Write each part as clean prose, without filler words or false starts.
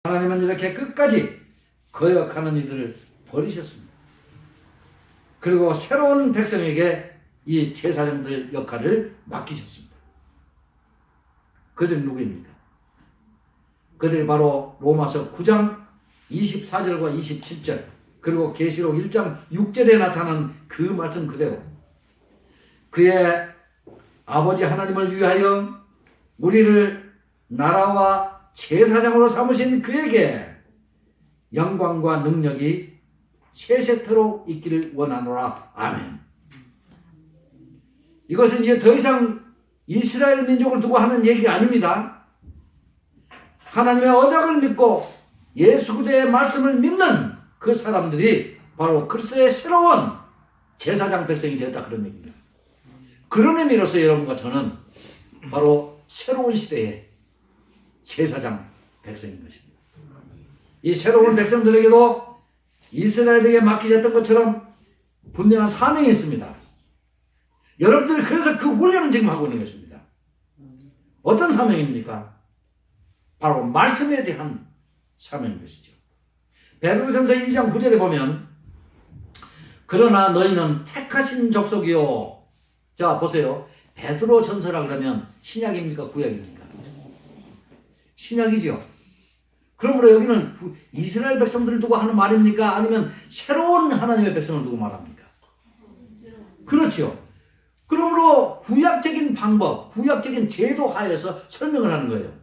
하나님은 이렇게 끝까지 거역하는 이들을 버리셨습니다. 그리고 새로운 백성에게 이 제사장들 역할을 맡기셨습니다. 그들이 누구입니까? 그들이 바로 로마서 9장 24절과 27절 그리고 계시록 1장 6절에 나타난 그 말씀 그대로 그의 아버지 하나님을 위하여 우리를 나라와 제사장으로 삼으신 그에게 영광과 능력이 세세토록 있기를 원하노라. 아멘. 이것은 이제 더 이상 이스라엘 민족을 두고 하는 얘기가 아닙니다. 하나님의 언약을 믿고 예수 그리스도의 말씀을 믿는 그 사람들이 바로 그리스도의 새로운 제사장 백성이 되었다 그런 얘기입니다. 그런 의미로서 여러분과 저는 바로 새로운 시대의 제사장 백성인 것입니다. 이 새로운 백성들에게도 이스라엘에게 맡기셨던 것처럼 분명한 사명이 있습니다. 여러분들이 그래서 그 훈련을 지금 하고 있는 것입니다. 어떤 사명입니까? 바로 말씀에 대한 사명인 것이죠. 베드로전서 2장 9절에 보면 그러나 너희는 택하신 족속이요. 자 보세요. 베드로전서라 그러면 신약입니까? 구약입니까? 신약이죠. 그러므로 여기는 이스라엘 백성들을 두고 하는 말입니까? 아니면 새로운 하나님의 백성을 두고 말합니까? 그렇죠. 그러므로 구약적인 방법, 구약적인 제도 하에서 설명을 하는 거예요.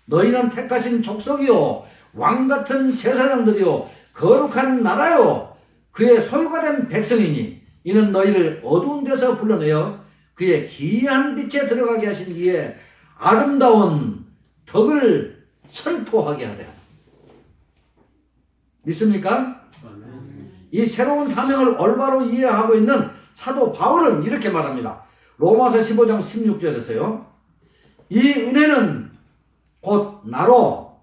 너희는 택하신 족속이요, 왕같은 제사장들이요, 거룩한 나라요, 그의 소유가 된 백성이니 이는 너희를 어두운 데서 불러내어 그의 기이한 빛에 들어가게 하신 이의 아름다운 덕을 선포하게 하랴. 믿습니까? 이 새로운 사명을 올바로 이해하고 있는 사도 바울은 이렇게 말합니다. 로마서 15장 16절에서요. 이 은혜는 곧 나로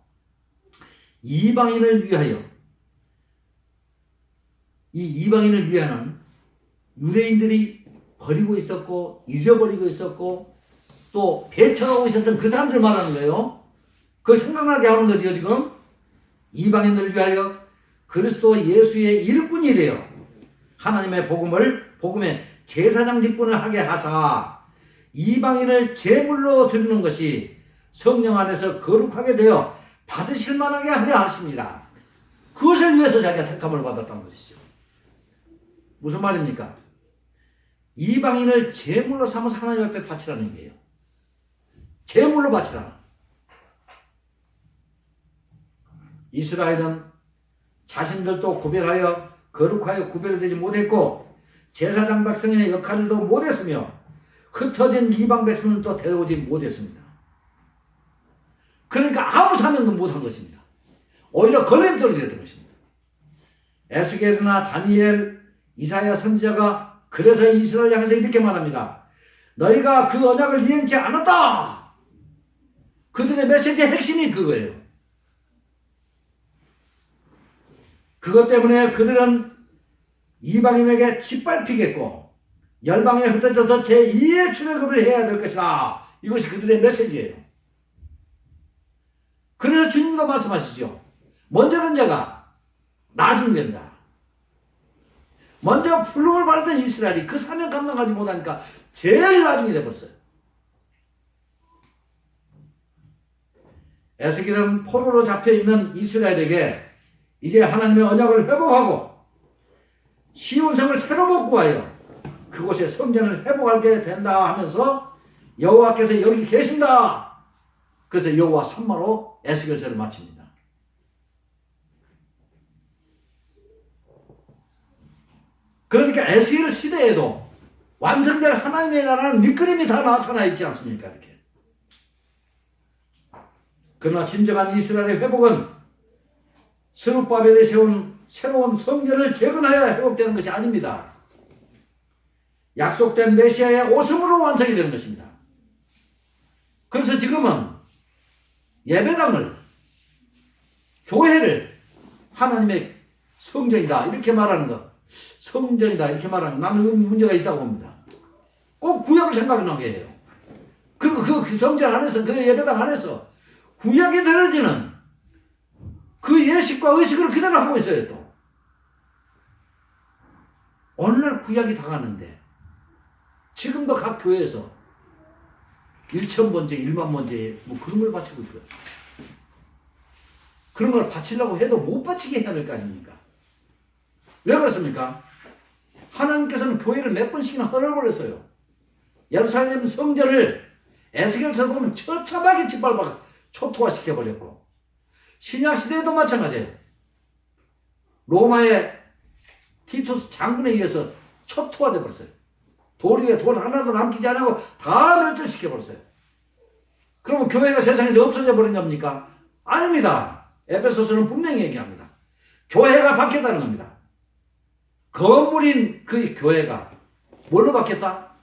이방인을 위하여 이 이방인을 위하여는 유대인들이 버리고 있었고 잊어버리고 있었고 또 배척하고 있었던 그 사람들 말하는 거예요. 그걸 생각나게 하는 거죠. 지금 이방인들을 위하여 그리스도 예수의 일꾼이 되어 하나님의 복음의 제사장 직분을 하게 하사 이방인을 제물로 드리는 것이 성령 안에서 거룩하게 되어 받으실 만하게 하려 하십니다. 그것을 위해서 자기가 택함을 받았다는 것이죠. 무슨 말입니까? 이방인을 제물로 삼아서 하나님 앞에 바치라는 얘기예요. 제물로 바치라. 이스라엘은 자신들도 구별하여 거룩하여 구별되지 못했고 제사장 백성의 역할도 못했으며 흩어진 이방 백성을 또 데려오지 못했습니다. 그러니까 아무 사명도 못한 것입니다. 오히려 걸림돌이 되었던 것입니다. 에스겔이나 다니엘, 이사야 선지자가 그래서 이스라엘 향해서 이렇게 말합니다. 너희가 그 언약을 이행치 않았다. 그들의 메시지의 핵심이 그거예요. 그것 때문에 그들은 이방인에게 짓밟히겠고 열방에 흩어져서 제2의 출애굽을 해야 될 것이다. 이것이 그들의 메시지예요. 그래서 주님도 말씀하시죠. 먼저 된 자가 나중에 된다. 먼저 부름을 받았던 이스라엘이 그 사명 감당하지 못하니까 제일 나중에 돼버렸어요. 에스겔은 포로로 잡혀있는 이스라엘에게 이제 하나님의 언약을 회복하고 시온성을 새로 복구하여 그곳에 성전을 회복하게 된다 하면서 여호와께서 여기 계신다. 그래서 여호와 산마로 에스겔서를 마칩니다. 그러니까 에스겔 시대에도 완성될 하나님의 나라는 밑그림이 다 나타나 있지 않습니까? 이렇게. 그러나 진정한 이스라엘의 회복은 스룹바벨이 세운 새로운 성전을 재건하여 회복되는 것이 아닙니다. 약속된 메시아의 오심으로 완성이 되는 것입니다. 그래서 지금은 예배당을, 교회를 하나님의 성전이다 이렇게 말하는 것, 성전이다 이렇게 말하는 것, 나는 문제가 있다고 봅니다. 꼭 구약을 생각나게 해요. 그리고 그 성전 안에서, 그 예배당 안에서 구약이 들어지는 그 예식과 의식을 그대로 하고 있어요. 또 오늘날 구약이 다가는데 지금도 각 교회에서 1,000번째, 1만 번째 뭐 그런 걸 바치고 있거든요. 그런 걸 바치려고 해도 못 바치게 해야 될 거 아닙니까? 왜 그렇습니까? 하나님께서는 교회를 몇 번씩이나 허물버렸어요. 예루살렘 성전을 에스겔서에 보면 처참하게 짓밟아 초토화시켜버렸고, 신약시대에도 마찬가지예요. 로마의 티투스 장군에 의해서 초토화돼 버렸어요. 돌 위에 돌 하나도 남기지 않고 다 멸절시켜버렸어요. 그러면 교회가 세상에서 없어져 버린 겁니까? 아닙니다. 에베소서는 분명히 얘기합니다. 교회가 바뀌었다는 겁니다. 건물인 그 교회가 뭘로 바뀌었다?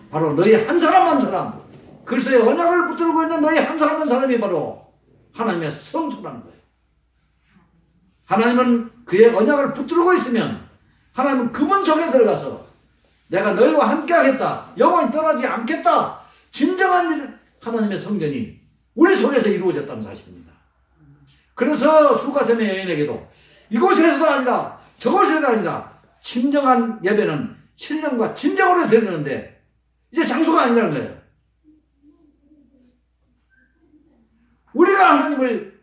바로 너희 한 사람 한 사람, 그리스도의 언약을 붙들고 있는 너희 한 사람 한 사람이 바로 하나님의 성소라는 거예요. 하나님은 그의 언약을 붙들고 있으면 하나님은 그분 속에 들어가서 내가 너희와 함께 하겠다, 영원히 떠나지 않겠다, 진정한 일, 하나님의 성전이 우리 속에서 이루어졌다는 사실입니다. 그래서 수가셈의 여인에게도 이곳에서도 아니다, 저곳에서도 아니다, 진정한 예배는 신령과 진정으로 드리는데 이제 장소가 아니라는 거예요. 우리가 하나님을,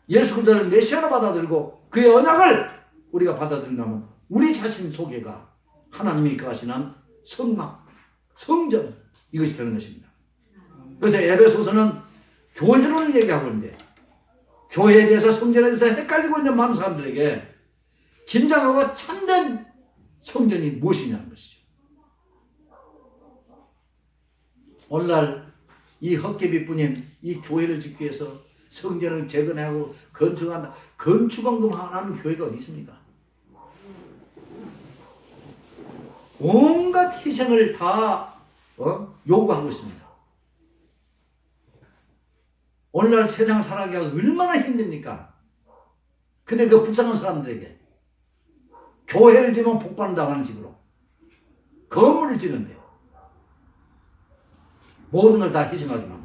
예수 그리스도를 메시아로 받아들이고 그의 언약을 우리가 받아들인다면 우리 자신 속에가 하나님이 거하시는 성막, 성전, 이것이 되는 것입니다. 그래서 에베소서는 교회론을 얘기하고 있는데, 교회에 대해서, 성전에 대해서 헷갈리고 있는 많은 사람들에게 진정하고 참된 성전이 무엇이냐는 것이죠. 오늘날 이 헛개비뿐인 이 교회를 짓기 위해서 성전을 재건하고 건축한다, 건축원금만 하는 교회가 어디 있습니까? 온갖 희생을 다 요구하고 있습니다. 오늘날 세상을 살아가기가 얼마나 힘듭니까? 근데 그 불쌍한 사람들에게 교회를 지면 복받는다고 하는 식으로 건물을 짓는데 모든 걸 다 희생하지만,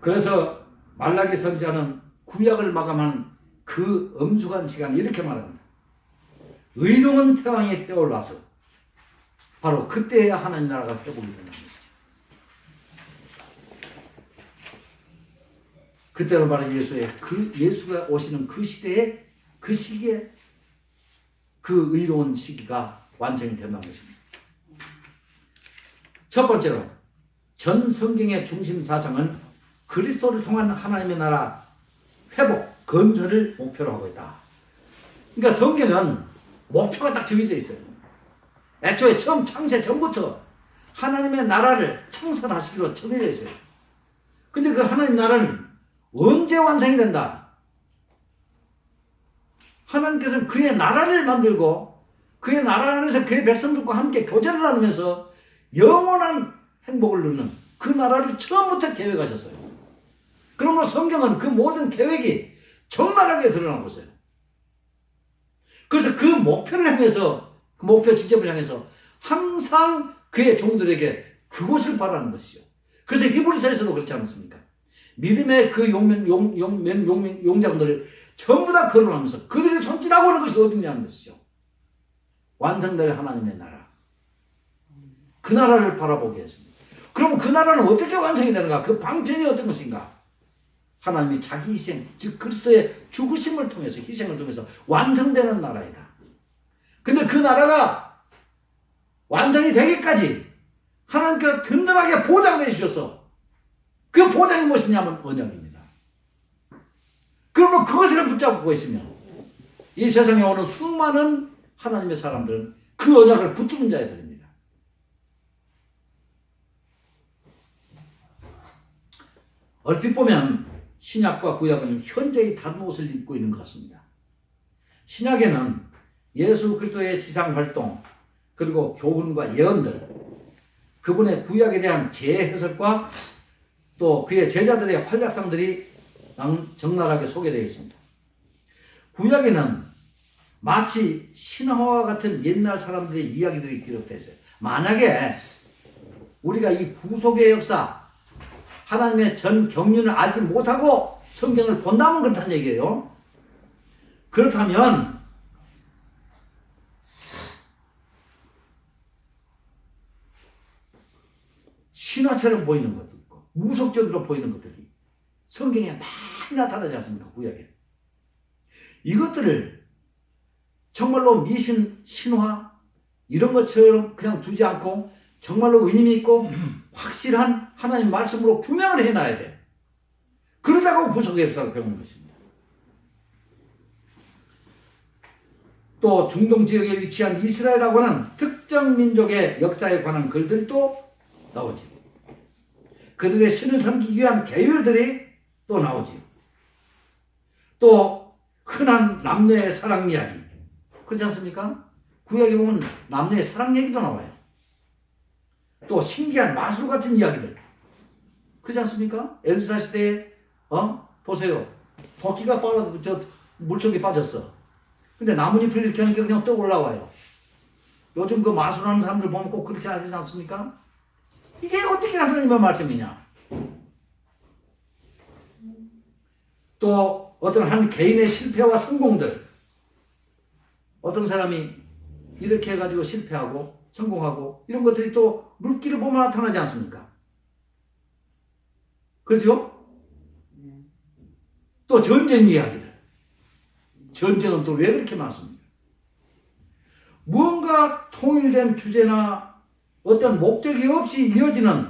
그래서 말라기 선지자는 구약을 마감한 그 엄숙한 시간 이렇게 말합니다. 의로운 태왕이 떠올라서 바로 그때야 하나님 나라가 회복이 된다는 것이죠. 그때로 바로 예수가 오시는 그 시대에, 그 시기에 그 의로운 시기가 완성이 된다는 것입니다. 첫 번째로 전 성경의 중심 사상은 그리스도를 통한 하나님의 나라 회복, 건설을 목표로 하고 있다. 그러니까 성경은 목표가 딱 정해져 있어요. 애초에 처음 창세 전부터 하나님의 나라를 창설하시기로 정해져 있어요. 근데 그 하나님 나라는 언제 완성이 된다? 하나님께서는 그의 나라를 만들고 그의 나라 안에서 그의 백성들과 함께 교제를 나누면서 영원한 행복을 누리는 그 나라를 처음부터 계획하셨어요. 그러므로 성경은 그 모든 계획이 적나라하게 드러나고 있어요. 그래서 그 목표를 향해서, 그 목표 지점을 향해서 항상 그의 종들에게 그곳을 바라는 것이죠. 그래서 히브리서에서도 그렇지 않습니까? 믿음의 그 용장들을 전부 다 거론하면서 그들이 손짓하고 있는 것이 어디냐는 것이죠. 완성될 하나님의 나라. 그 나라를 바라보게 했습니다. 그럼 그 나라는 어떻게 완성이 되는가? 그 방편이 어떤 것인가? 하나님이 자기 희생, 즉 그리스도의 죽으심을 통해서, 희생을 통해서 완성되는 나라이다. 근데 그 나라가 완성이 되기까지 하나님께서 든든하게 보장해 주셔서, 그 보장이 무엇이냐면 언약입니다. 그러면 그것을 붙잡고 있으면 이 세상에 오는 수많은 하나님의 사람들은 그 언약을 붙드는 자들입니다. 얼핏 보면 신약과 구약은 현재의 다른 옷을 입고 있는 것 같습니다. 신약에는 예수 그리스도의 지상 활동, 그리고 교훈과 예언들, 그분의 구약에 대한 재해석과 또 그의 제자들의 활약상들이 적나라하게 소개되어 있습니다. 구약에는 마치 신화와 같은 옛날 사람들의 이야기들이 기록되어 있어요. 만약에 우리가 이 구속의 역사, 하나님의 전 경륜을 알지 못하고 성경을 본다면 그렇다는 얘기예요. 그렇다면 신화처럼 보이는 것도 있고 무속적으로 보이는 것들이 성경에 많이 나타나지 않습니까? 구약에. 이것들을 정말로 미신, 신화 이런 것처럼 그냥 두지 않고 정말로 의미 있고 확실한 하나님 말씀으로 규명을 해놔야 돼. 그러다가 구속의 역사를 배우는 것입니다. 또 중동 지역에 위치한 이스라엘이라고 하는 특정 민족의 역사에 관한 글들이 또 나오지. 그들의 신을 섬기기 위한 계율들이 또 나오지. 또 흔한 남녀의 사랑 이야기, 그렇지 않습니까? 구약에 보면 남녀의 사랑 얘기도 나와요. 또 신기한 마술 같은 이야기들, 그렇지 않습니까? 엘사 시대에 보세요. 토끼가 물속에 빠졌어. 근데 나뭇잎을 이렇게 하니까 그냥 떠 올라와요. 요즘 그 마술하는 사람들 보면 꼭 그렇지 않습니까? 이게 어떻게 하나님의 말씀이냐? 또 어떤 한 개인의 실패와 성공들, 어떤 사람이 이렇게 해가지고 실패하고 성공하고 이런 것들이 또 물기를 보면 나타나지 않습니까? 그죠? 또 전쟁 이야기들. 전쟁은 또 왜 그렇게 많습니까? 무언가 통일된 주제나 어떤 목적이 없이 이어지는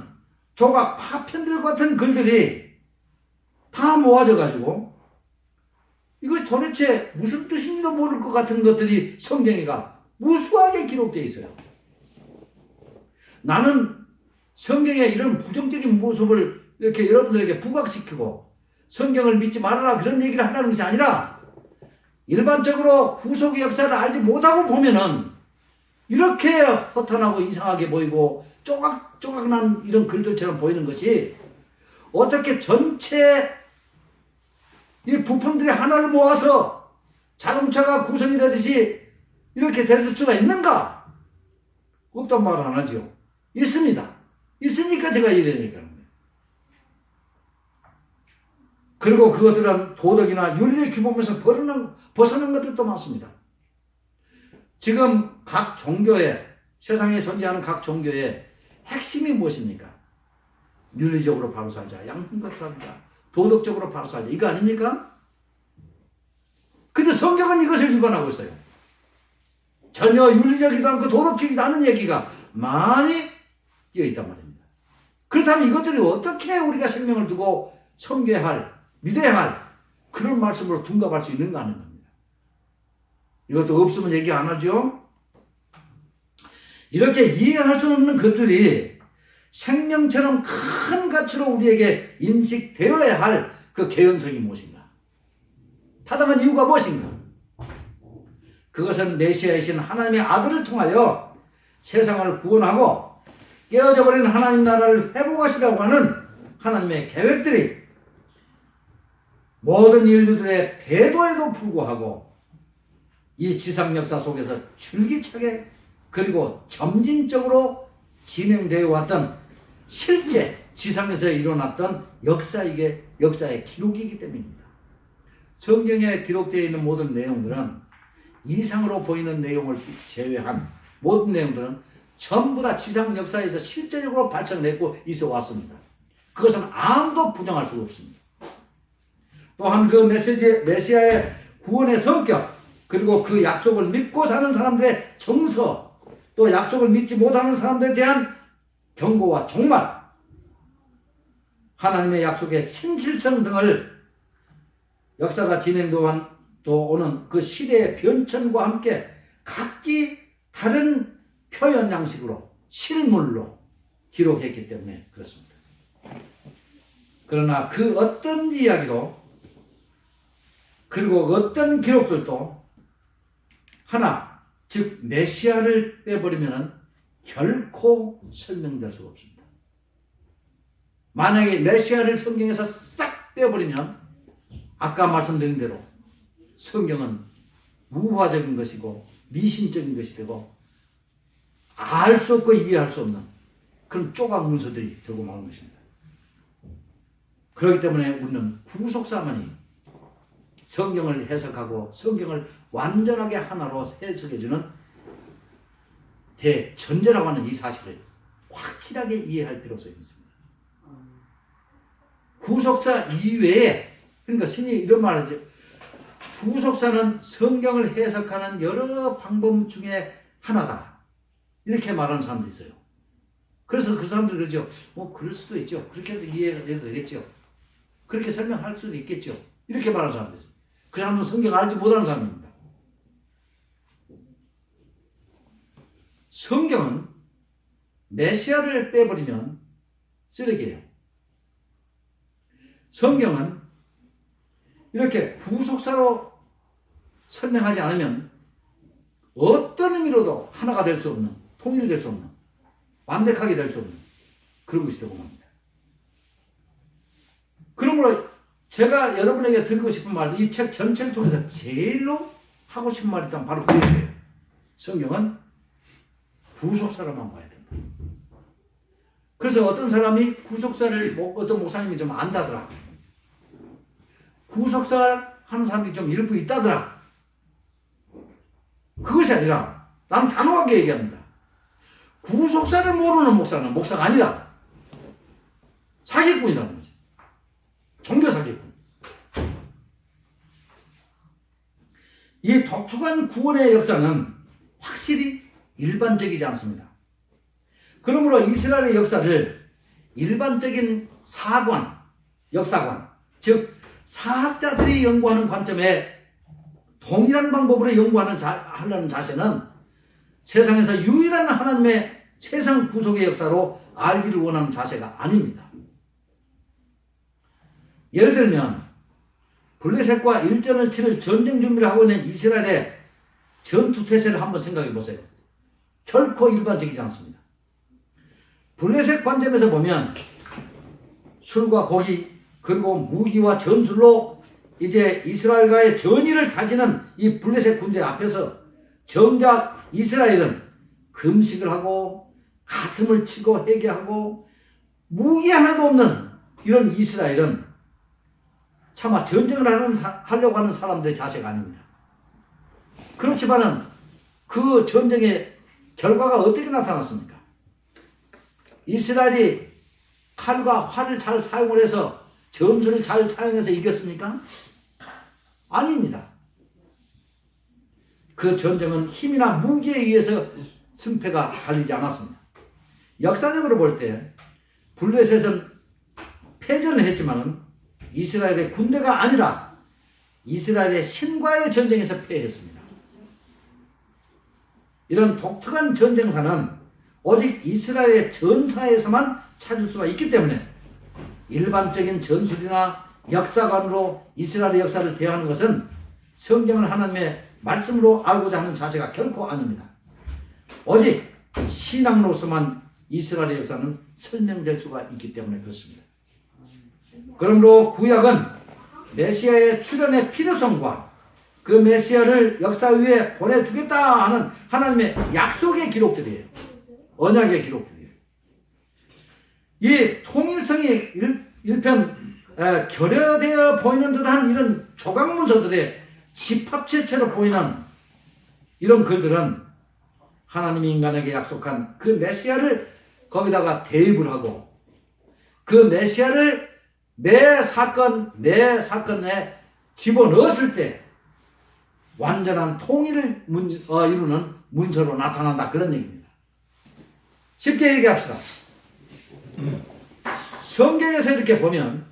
조각 파편들 같은 글들이 다 모아져 가지고 이것이 도대체 무슨 뜻인지도 모를 것 같은 것들이 성경에가 무수하게 기록되어 있어요. 나는 성경의 이런 부정적인 모습을 이렇게 여러분들에게 부각시키고 성경을 믿지 말아라 그런 얘기를 하라는 것이 아니라 일반적으로 구속의 역사를 알지 못하고 보면은 이렇게 허탄하고 이상하게 보이고 조각조각난 이런 글들처럼 보이는 것이 어떻게 전체 이 부품들이 하나를 모아서 자동차가 구성이 되듯이 이렇게 될 수가 있는가? 없단 말을 안 하죠. 있습니다. 있으니까 제가 이런 얘기를 합니다. 그리고 그것들은 도덕이나 윤리 규범에서 벗어난 것들도 많습니다. 지금 각 종교에, 세상에 존재하는 각 종교의 핵심이 무엇입니까? 윤리적으로 바로 살자, 양심껏 살자, 도덕적으로 바로 살자, 이거 아닙니까? 근데 성경은 이것을 위반하고 있어요. 전혀 윤리적이도 않고 도덕적이도 않은 얘기가 많이 끼어 있단 말입니다. 그렇다면 이것들이 어떻게 우리가 생명을 두고 섬겨야 할, 믿어야 할 그런 말씀으로 둔갑할 수 있는가 하는 겁니다. 이것도 없으면 얘기 안 하죠? 이렇게 이해할 수 없는 것들이 생명처럼 큰 가치로 우리에게 인식되어야 할 그 개연성이 무엇인가? 타당한 이유가 무엇인가? 그것은 메시아이신 하나님의 아들을 통하여 세상을 구원하고 깨어져 버린 하나님 나라를 회복하시라고 하는 하나님의 계획들이 모든 인류들의 배도에도 불구하고 이 지상 역사 속에서 줄기차게 그리고 점진적으로 진행되어 왔던 실제 지상에서 일어났던 역사의 기록이기 때문입니다. 성경에 기록되어 있는 모든 내용들은 이상으로 보이는 내용을 제외한 모든 내용들은 전부 다 지상 역사에서 실제적으로 발전되고 있어 왔습니다. 그것은 아무도 부정할 수가 없습니다. 또한 그 메시아의 구원의 성격, 그리고 그 약속을 믿고 사는 사람들의 정서, 또 약속을 믿지 못하는 사람들에 대한 경고와 종말, 하나님의 약속의 신실성 등을 역사가 진행되어 오는 그 시대의 변천과 함께 각기 다른 표현 양식으로 실물로 기록했기 때문에 그렇습니다. 그러나 그 어떤 이야기도 그리고 어떤 기록들도 하나, 즉 메시아를 빼버리면 결코 설명될 수가 없습니다. 만약에 메시아를 성경에서 싹 빼버리면 아까 말씀드린 대로 성경은 무화적인 것이고 미신적인 것이 되고 알 수 없고 이해할 수 없는 그런 조각 문서들이 되고 마는 것입니다. 그렇기 때문에 우리는 구속사만이 성경을 해석하고 성경을 완전하게 하나로 해석해주는 대전제라고 하는 이 사실을 확실하게 이해할 필요성이 있습니다. 구속사 이외에, 그러니까 신이 이런 말을 하죠. 구속사는 성경을 해석하는 여러 방법 중에 하나다. 이렇게 말하는 사람도 있어요. 그래서 그 사람들이 그러죠. 그럴 수도 있죠. 그렇게 해서 이해가 돼도 되겠죠. 그렇게 설명할 수도 있겠죠. 이렇게 말하는 사람도 있어요. 그 사람은 성경 알지 못하는 사람입니다. 성경은 메시아를 빼버리면 쓰레기예요. 성경은 이렇게 구속사로 설명하지 않으면 어떤 의미로도 하나가 될 수 없는, 통일될 수 없는, 완벽하게 될 수 없는 그런 것이 되고 맙니다. 그러므로 제가 여러분에게 드리고 싶은 말, 이 책 전체를 통해서 제일로 하고 싶은 말이 있다면 바로 그거예요. 성경은 구속사로만 봐야 된다. 그래서 어떤 사람이 구속사를 어떤 목사님이 좀 안다더라. 구속사 하는 사람이 좀 일부 있다더라. 그것이 아니라 나는 단호하게 얘기합니다. 구속사를 모르는 목사는 목사가 아니다. 사기꾼이라는 거지. 종교 사기꾼. 이 독특한 구원의 역사는 확실히 일반적이지 않습니다. 그러므로 이스라엘의 역사를 일반적인 사관, 역사관, 즉 사학자들이 연구하는 관점에 동일한 방법으로 하려는 자세는 세상에서 유일한 하나님의 세상 구속의 역사로 알기를 원하는 자세가 아닙니다. 예를 들면 블레셋과 일전을 치를 전쟁 준비를 하고 있는 이스라엘의 전투태세를 한번 생각해 보세요. 결코 일반적이지 않습니다. 블레셋 관점에서 보면 술과 고기 그리고 무기와 전술로 이제 이스라엘과의 전의를 다지는 이 블레셋 군대 앞에서 정작 이스라엘은 금식을 하고 가슴을 치고 회개하고 무기 하나도 없는 이런 이스라엘은 차마 전쟁을 하려고 하는 사람들의 자세가 아닙니다. 그렇지만은 그 전쟁의 결과가 어떻게 나타났습니까? 이스라엘이 칼과 활을 잘 사용을 해서 전술을 잘 사용해서 이겼습니까? 아닙니다. 그 전쟁은 힘이나 무기에 의해서 승패가 갈리지 않았습니다. 역사적으로 볼 때 블레셋은 패전을 했지만은 이스라엘의 군대가 아니라 이스라엘의 신과의 전쟁에서 패했습니다. 이런 독특한 전쟁사는 오직 이스라엘의 전사에서만 찾을 수가 있기 때문에 일반적인 전술이나 역사관으로 이스라엘의 역사를 대하는 것은 성경을 하나님의 말씀으로 알고자 하는 자세가 결코 아닙니다. 오직 신앙으로서만 이스라엘의 역사는 설명될 수가 있기 때문에 그렇습니다. 그러므로 구약은 메시아의 출현의 필요성과 그 메시아를 역사 위에 보내주겠다 하는 하나님의 약속의 기록들이에요. 언약의 기록들이에요. 이 통일성이 일편 결여되어 보이는 듯한 이런 조각문서들의 집합체처럼 보이는 이런 글들은 하나님이 인간에게 약속한 그 메시아를 거기다가 대입을 하고 그 메시아를 매 사건에 집어넣었을 때 완전한 통일을 이루는 문서로 나타난다 그런 얘기입니다. 쉽게 얘기합시다. 성경에서 이렇게 보면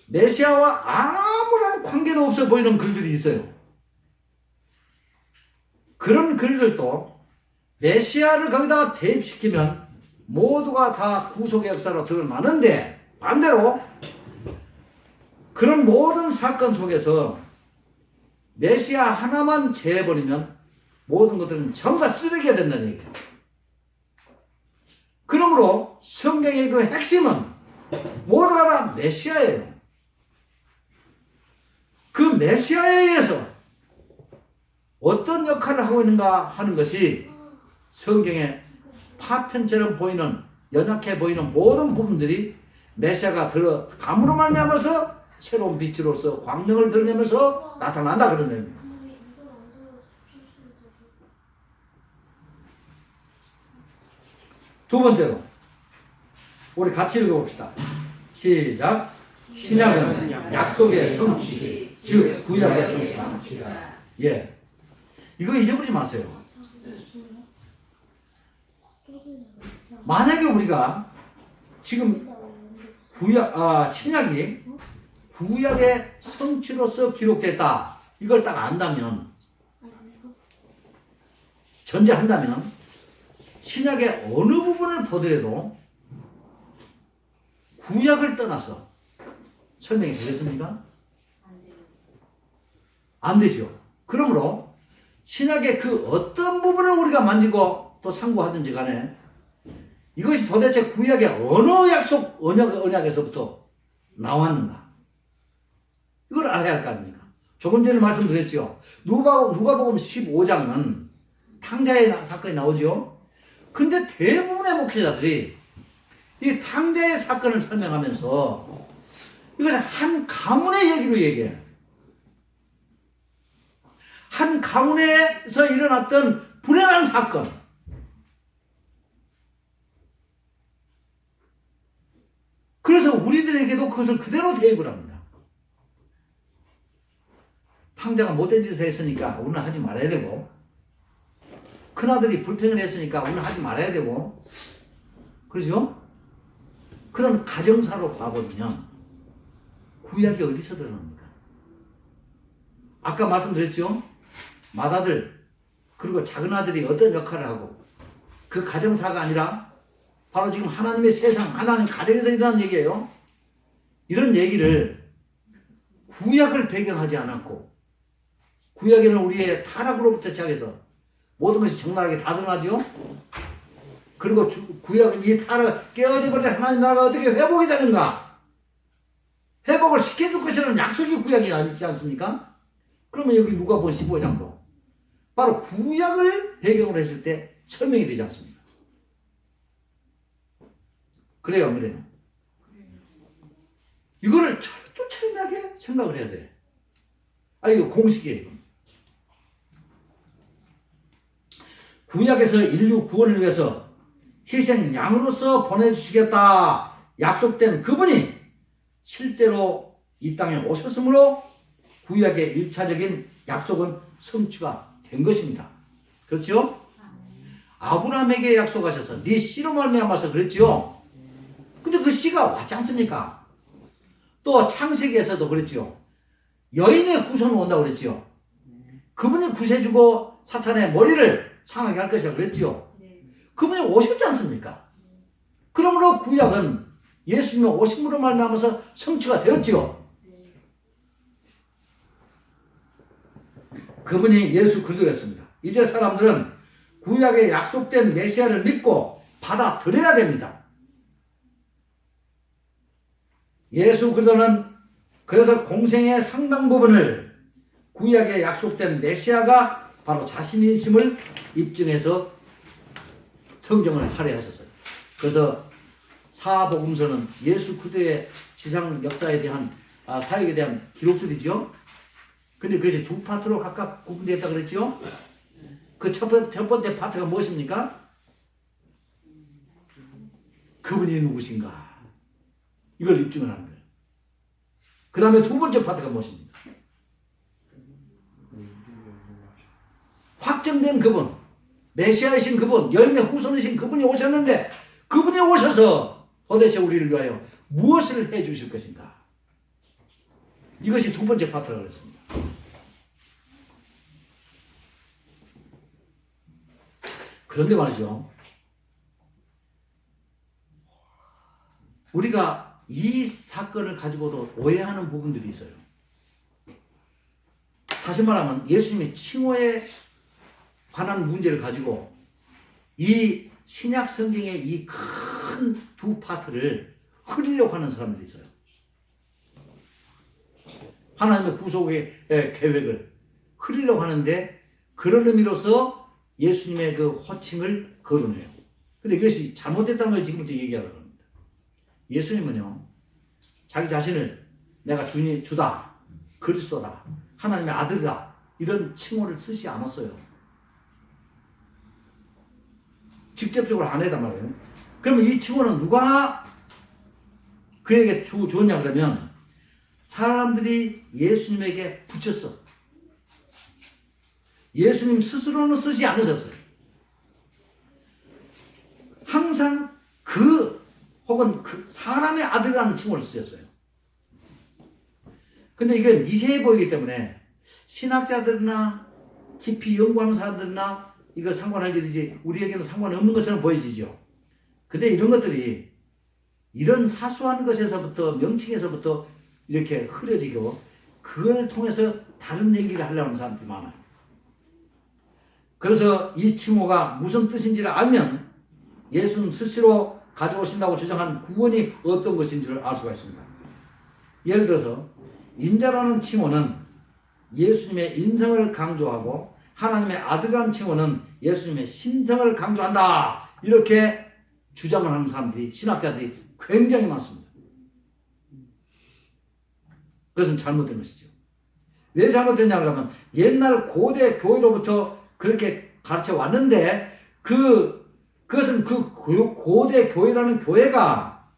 메시아와 아무런 관계도 없어 보이는 글들이 있어요. 그런 글들도 메시아를 거기다가 대입시키면 모두가 다 구속의 역사로 드러나는데 반대로 그런 모든 사건 속에서 메시아 하나만 제해버리면 모든 것들은 전부 다 쓰레기가 된다는 얘기죠. 그러므로 성경의 그 핵심은 모두가 다 메시아예요. 그 메시아에 의해서 어떤 역할을 하고 있는가 하는 것이 성경에 파편처럼 보이는 연약해 보이는 모든 부분들이 메시아가 들어감으로 말미암아서 새로운 빛으로서 광명을 드러내면서 나타난다 그런 의미입니다. 두 번째로 우리 같이 읽어봅시다. 시작. 신약은 약속의 성취, 즉 구약의 성취다. 예, 이거 잊어버리지 마세요. 만약에 우리가 지금 신약이 구약의 성취로서 기록됐다, 이걸 딱 안다면, 전제한다면 신약의 어느 부분을 보더라도 구약을 떠나서 설명이 되겠습니까? 안 되죠. 그러므로 신약의 그 어떤 부분을 우리가 만지고 또 상고하든지 간에 이것이 도대체 구약의 어느 약속, 언약에서부터 나왔는가? 이걸 알아야 할 거 아닙니까? 조금 전에 말씀드렸죠. 누가복음 15장은 탕자의 사건이 나오죠. 근데 대부분의 목회자들이 이 탕자의 사건을 설명하면서 이것을 한 가문의 얘기로 얘기해요. 한 가문에서 일어났던 불행한 사건. 그래서 우리들에게도 그것을 그대로 대입을 합니다. 탕자가 못된 짓을 했으니까 우리는 하지 말아야 되고, 큰아들이 불평을 했으니까 우리는 하지 말아야 되고, 그러죠? 그런 가정사로 봐버리면 구약이 어디서 들어갑니까? 아까 말씀드렸죠? 맏아들 그리고 작은아들이 어떤 역할을 하고, 그 가정사가 아니라 바로 지금 하나님의 세상, 하나님 가정에서 일어나는 얘기예요. 이런 얘기를 구약을 배경하지 않았고, 구약에는 우리의 타락으로부터 시작해서 모든 것이 적나라하게 다 드러나죠. 그리고 구약은 이 타락 깨어져버린 하나님 나라가 어떻게 회복이 되는가, 회복을 시켜줄 것이라는 약속이 구약에 있지 않습니까? 그러면 여기 누가복음 15장도 바로 구약을 배경으로 했을 때 설명이 되지 않습니까? 그래요, 안 그래요? 이거를 철두철미하게 생각을 해야 돼. 이거 공식이에요. 구약에서 인류 구원을 위해서 희생 양으로서 보내주시겠다 약속된 그분이 실제로 이 땅에 오셨으므로 구약의 1차적인 약속은 성취가 된 것입니다. 그렇죠? 아브라함에게 약속하셔서 네 씨로 말미암아서 그랬죠. 근데 그 씨가 왔지 않습니까? 또 창세기에서도 그랬죠. 여인의 구원은 온다고 그랬죠. 그분이 구세주고 사탄의 머리를 상하게 할 것이라고 그랬죠. 그분이 오셨지 않습니까? 그러므로 구약은 예수님의 오심으로 말미암아서 성취가 되었죠. 그분이 예수 그리스도였습니다. 이제 사람들은 구약에 약속된 메시아를 믿고 받아들여야 됩니다. 예수 그리스도는 그래서 공생의 상당 부분을 구약에 약속된 메시아가 바로 자신이심을 입증해서 성경을 할애하셨어요. 그래서 사복음서는 예수 그리스도의 지상 역사에 대한 사역에 대한 기록들이죠. 근데 그것이 두 파트로 각각 구분되었다 그랬죠. 그 첫 번째 파트가 무엇입니까? 그분이 누구신가, 이걸 입증을 하는 거예요. 그 다음에 두 번째 파트가 무엇입니까? 확정된 그분, 메시아이신 그분, 여인의 후손이신 그분이 오셨는데, 그분이 오셔서 도대체 우리를 위하여 무엇을 해 주실 것인가, 이것이 두 번째 파트라고 했습니다. 그런데 말이죠, 우리가 이 사건을 가지고도 오해하는 부분들이 있어요. 다시 말하면 예수님의 칭호에 관한 문제를 가지고 이 신약 성경의 이 큰 두 파트를 흐리려고 하는 사람들이 있어요. 하나님의 구속의 계획을 흐리려고 하는데, 그런 의미로서 예수님의 그 호칭을 거론해요. 근데 이것이 잘못됐다는 걸 지금부터 얘기하려고 합니다. 예수님은요, 자기 자신을 내가 주다, 그리스도다, 하나님의 아들이다, 이런 칭호를 쓰지 않았어요. 직접적으로 안 했단 말이에요. 그러면 이 칭호는 누가 그에게 주었냐 그러면 사람들이 예수님에게 붙였어. 예수님 스스로는 쓰지 않으셨어요. 항상 혹은 그 사람의 아들이라는 칭호를 쓰였어요. 근데 이게 미세해 보이기 때문에 신학자들이나 깊이 연구하는 사람들이나 이거 상관할 일이지 우리에게는 상관없는 것처럼 보여지죠. 근데 이런 것들이 이런 사소한 것에서부터 명칭에서부터 이렇게 흐려지고 그걸 통해서 다른 얘기를 하려고 하는 사람들이 많아요. 그래서 이 칭호가 무슨 뜻인지를 알면 예수님 스스로 가져오신다고 주장한 구원이 어떤 것인지를 알 수가 있습니다. 예를 들어서 인자라는 칭호는 예수님의 인성을 강조하고 하나님의 아들이라는 칭호는 예수님의 신성을 강조한다. 이렇게 주장을 하는 사람들이 신학자들이 굉장히 많습니다. 그것은 잘못된 것이죠. 왜 잘못됐냐 그러면 옛날 고대 교회로부터 그렇게 가르쳐 왔는데 그것은 그 고대 교회라는 교회가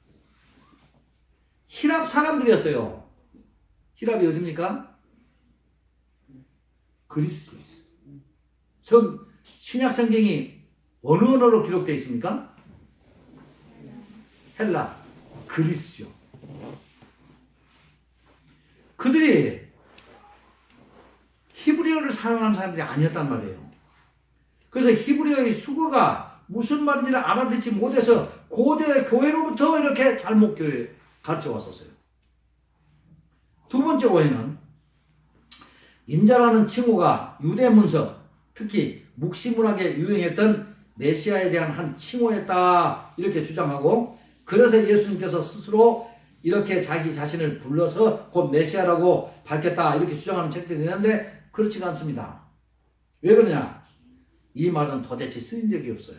히랍 사람들이었어요. 히랍이 어디입니까? 그리스. 신약 성경이 어느 언어로 기록되어 있습니까? 헬라, 그리스죠. 그들이 히브리어를 사용하는 사람들이 아니었단 말이에요. 그래서 히브리어의 수거가 무슨 말인지를 알아듣지 못해서 고대 교회로부터 이렇게 잘못 가르쳐 왔었어요. 두 번째 오해는 인자라는 칭호가 유대 문서, 특히 묵시문학에 유행했던 메시아에 대한 한 칭호였다 이렇게 주장하고 그래서 예수님께서 스스로 이렇게 자기 자신을 불러서 곧 메시아라고 밝혔다 이렇게 주장하는 책들이 있는데 그렇지가 않습니다. 왜 그러냐? 이 말은 도대체 쓰인 적이 없어요.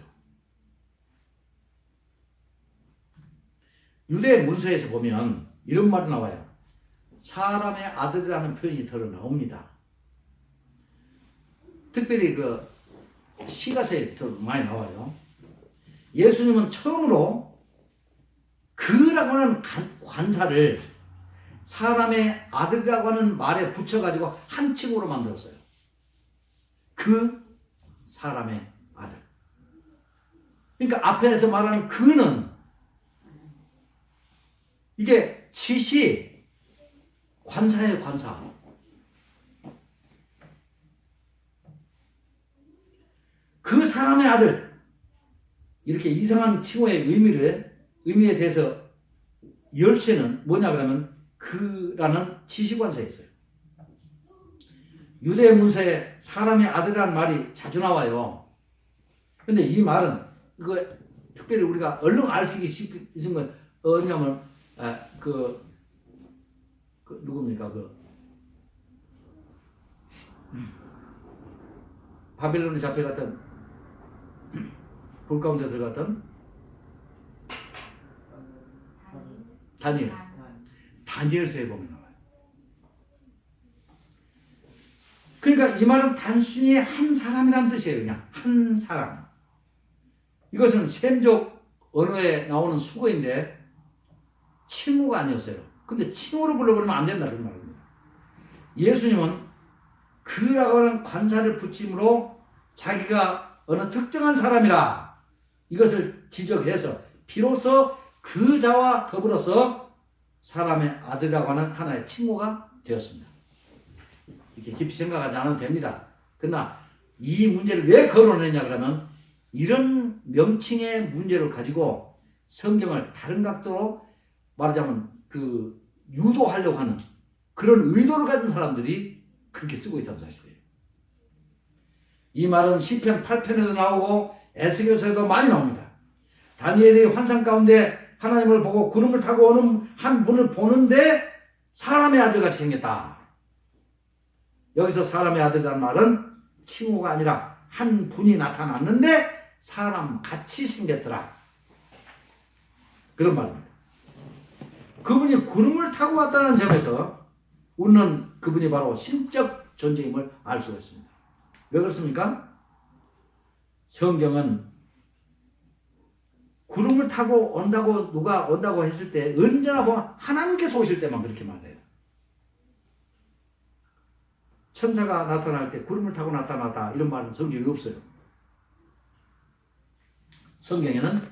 유대 문서에서 보면 이런 말이 나와요. 사람의 아들이라는 표현이 들어 나옵니다. 특별히 그 시가서에 더 많이 나와요. 예수님은 처음으로 그라고 하는 관사를 사람의 아들이라고 하는 말에 붙여가지고 한 칭호로 만들었어요. 그 사람의 아들. 그러니까 앞에서 말하는 그는 이게 지시 관사예요, 관사. 그 사람의 아들. 이렇게 이상한 칭호의 의미에 대해서 열쇠는 뭐냐 그러면 그라는 지시관사에 있어요. 유대 문서에 사람의 아들이라는 말이 자주 나와요. 근데 이 말은 특별히 우리가 얼른 알수 있는 건 뭐냐면 누굽니까 바벨론에 잡혀갔던 불 가운데 들어갔던 다니엘서에 보면 나와요. 그러니까 이 말은 단순히 한 사람이라는 뜻이에요. 그냥 한 사람. 이것은 셈족 언어에 나오는 수거인데 칭호가 아니었어요. 근데 칭호로 불러버리면 안 된다 그런 말입니다. 예수님은 그라고 하는 관사를 붙임으로 자기가 어느 특정한 사람이라 이것을 지적해서 비로소 그 자와 더불어서 사람의 아들이라고 하는 하나의 칭호가 되었습니다. 이렇게 깊이 생각하지 않아도 됩니다. 그러나 이 문제를 왜 거론했냐 그러면 이런 명칭의 문제를 가지고 성경을 다른 각도로 말하자면 유도하려고 하는 그런 의도를 가진 사람들이 그렇게 쓰고 있다는 사실이에요. 이 말은 시편 8편에도 나오고 에스겔서에도 많이 나옵니다. 다니엘이 환상 가운데 하나님을 보고 구름을 타고 오는 한 분을 보는데 사람의 아들같이 생겼다. 여기서 사람의 아들이라는 말은 칭호가 아니라 한 분이 나타났는데 사람 같이 생겼더라. 그런 말입니다. 그분이 구름을 타고 왔다는 점에서 우리는 그분이 바로 신적 존재임을 알 수가 있습니다. 왜 그렇습니까? 성경은 구름을 타고 온다고 누가 온다고 했을 때 언제나 보면 하나님께서 오실 때만 그렇게 말해요. 천사가 나타날 때 구름을 타고 나타나다 이런 말은 성경에 없어요. 성경에는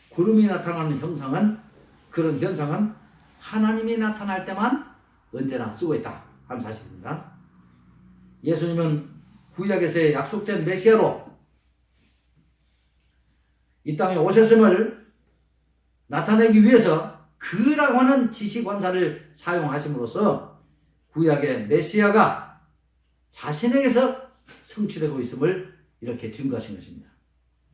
구름이 나타나는 형상은 그런 현상은 하나님이 나타날 때만 언제나 쓰고 있다 하는 사실입니다. 예수님은 구약에서의 약속된 메시아로 이 땅에 오셨음을 나타내기 위해서 그라고 하는 지시관사를 사용하심으로써 구약의 메시아가 자신에게서 성취되고 있음을 이렇게 증거하신 것입니다.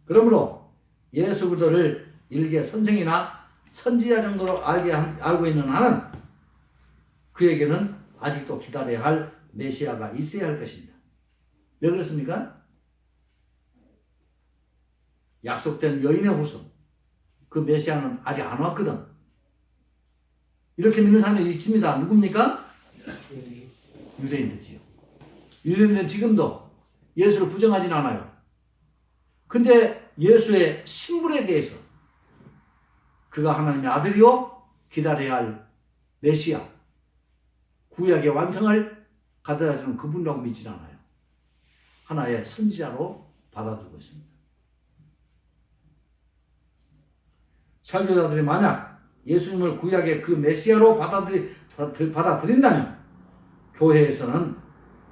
그러므로 예수 그리스도를 일개 선생이나 선지자 정도로 알고 있는 한은 그에게는 아직도 기다려야 할 메시아가 있어야 할 것입니다. 왜 그렇습니까? 약속된 여인의 후손, 그 메시아는 아직 안 왔거든. 이렇게 믿는 사람이 있습니다. 누굽니까? 유대인들지요. 유대인들은 지금도 예수를 부정하진 않아요. 근데 예수의 신분에 대해서 그가 하나님의 아들이요 기다려야 할 메시아, 구약의 완성을 가져다주는 그분이라고 믿지 않아요. 하나의 선지자로 받아들이고 있습니다. 설교자들이 만약 예수님을 구약의 그 메시아로 받아들인다면 교회에서는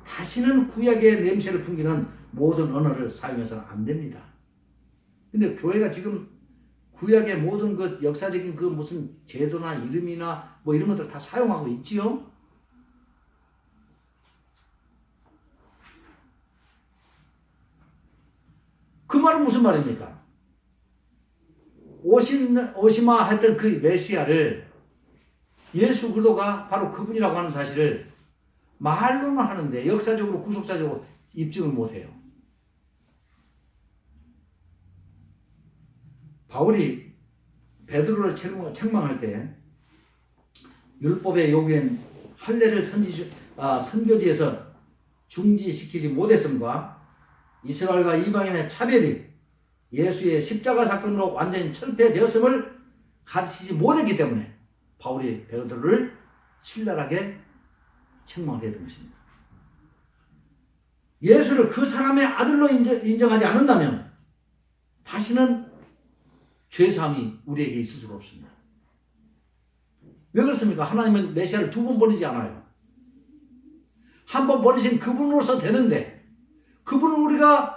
다시는 구약의 냄새를 풍기는 모든 언어를 사용해서는 안 됩니다. 근데 교회가 지금 구약의 모든 그 역사적인 그 무슨 제도나 이름이나 뭐 이런 것들 다 사용하고 있지요? 그 말은 무슨 말입니까? 오시마 했던 그 메시아를 예수 그리스도가 바로 그분이라고 하는 사실을 말로는 하는데 역사적으로 구속사적으로 입증을 못해요. 바울이 베드로를 책망할 때 율법의 요구인 할례를 선교지에서 중지시키지 못했음과 이스라엘과 이방인의 차별이 예수의 십자가 사건으로 완전히 철폐되었음을 가르치지 못했기 때문에 바울이 베드로를 신랄하게 책망을 했던 것입니다. 예수를 그 사람의 아들로 인정하지 않는다면 다시는 죄사함이 우리에게 있을 수가 없습니다. 왜 그렇습니까? 하나님은 메시아를 두 번 보내지 않아요. 한 번 보내신 그분으로서 되는데 그분을 우리가